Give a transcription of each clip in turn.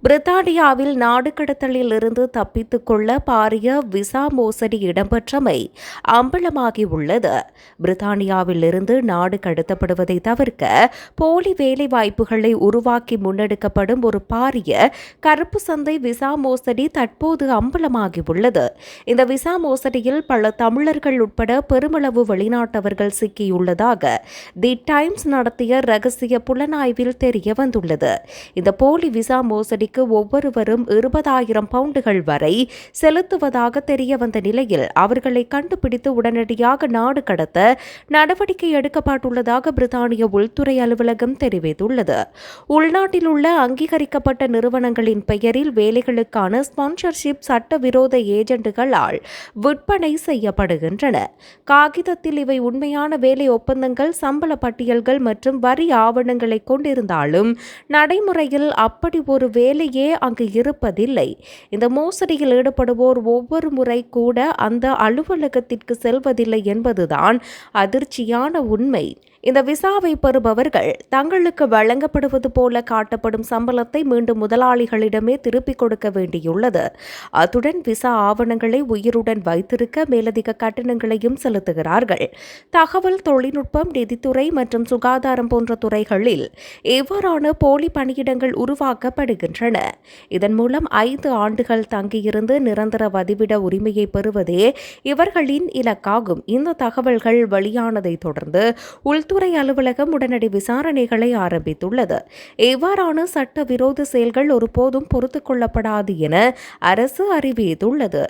பிரித்தானியாவில் நாடு கடத்தலில் இருந்து தப்பித்துக் கொள்ள பாரிய விசா மோசடி இடம்பெற்றமை அம்பலமாகியுள்ளது. பிரித்தானியாவில் இருந்து நாடு கடத்தப்படுவதை தவிர்க்க போலி வேலைவாய்ப்புகளை உருவாக்கி முன்னெடுக்கப்படும் ஒரு பாரிய கருப்பு சந்தை விசா மோசடி தற்போது அம்பலமாகியுள்ளது. இந்த விசா மோசடியில் பல தமிழர்கள் உட்பட பெருமளவு வெளிநாட்டவர்கள் சிக்கியுள்ளதாக தி டைம்ஸ் நடத்திய ரகசிய புலனாய்வில் தெரிய வந்துள்ளது. இந்த போலி விசா மோசடி ஒவ்வொருவரும் 20,000 பவுண்டுகள் வரை செலுத்துவதாக தெரிய வந்த நிலையில் அவர்களை கண்டுபிடித்து உடனடியாக நாடு கடத்த நடவடிக்கை எடுக்கப்பட்டுள்ளதாக பிரித்தானிய உள்துறை அலுவலகம் தெரிவித்துள்ளது. உள்நாட்டில் உள்ள அங்கீகரிக்கப்பட்ட நிறுவனங்களின் பெயரில் வேலைகளுக்கான ஸ்பான்சர்ஷிப் சட்டவிரோத ஏஜென்ட்டுகளால் விற்பனை செய்யப்படுகின்றன. காகிதத்தில் இவை உண்மையான வேலை ஒப்பந்தங்கள், சம்பள பட்டியல்கள் மற்றும் வரி ஆவணங்களை கொண்டிருந்தாலும் நடைமுறையில் அப்படி ஒரு வேலையே அங்கு இருப்பதில்லை. இந்த மோசடியில் ஈடுபடுவோர் ஒவ்வொரு முறை கூட அந்த அலுவலகத்திற்கு செல்வதில்லை என்பதுதான் அதிர்ச்சியான உண்மை. இந்த விசாவை பெறுபவர்கள் தங்களுக்கு வழங்கப்படுவது போல காட்டப்படும் சம்பளத்தை மீண்டும் முதலாளிகளிடமே திருப்பிக் கொடுக்க வேண்டியுள்ளது. அத்துடன் விசா ஆவணங்களை உயிருடன் வைத்திருக்க மேலதிக கட்டணங்களையும் செலுத்துகிறார்கள். தகவல் தொழில்நுட்பம், நிதித்துறை மற்றும் சுகாதாரம் போன்ற துறைகளில் இவ்வாறான போலி பணியிடங்கள் உருவாக்கப்படுகின்றன. இதன் மூலம் 5 ஆண்டுகள் தங்கியிருந்து நிரந்தர வதிவிட உரிமையை பெறுவதே இவர்களின் இலக்காகும். இந்த தகவல்கள் வெளியானதை தொடர்ந்து உள்துறை அலுவலகம் உடனடி விசாரணைகளை ஆரம்பித்துள்ளது. இவ்வாறான சட்டவிரோத செயல்கள் ஒருபோதும் பொறுத்துக் கொள்ளப்படாது என அரசு அறிவித்துள்ளது.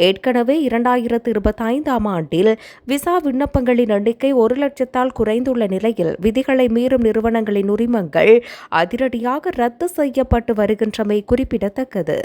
ஏற்கனவே 2025ஆம் ஆண்டில் விசா விண்ணப்பங்களின் எண்ணிக்கை 1,00,000 குறைந்துள்ள நிலையில் விதிகளை மீறும் நிறுவனங்களின் உரிமங்கள் அதிரடியாக ரத்து செய்யப்பட்டு வருகின்றமை குறிப்பிடத்தக்கது.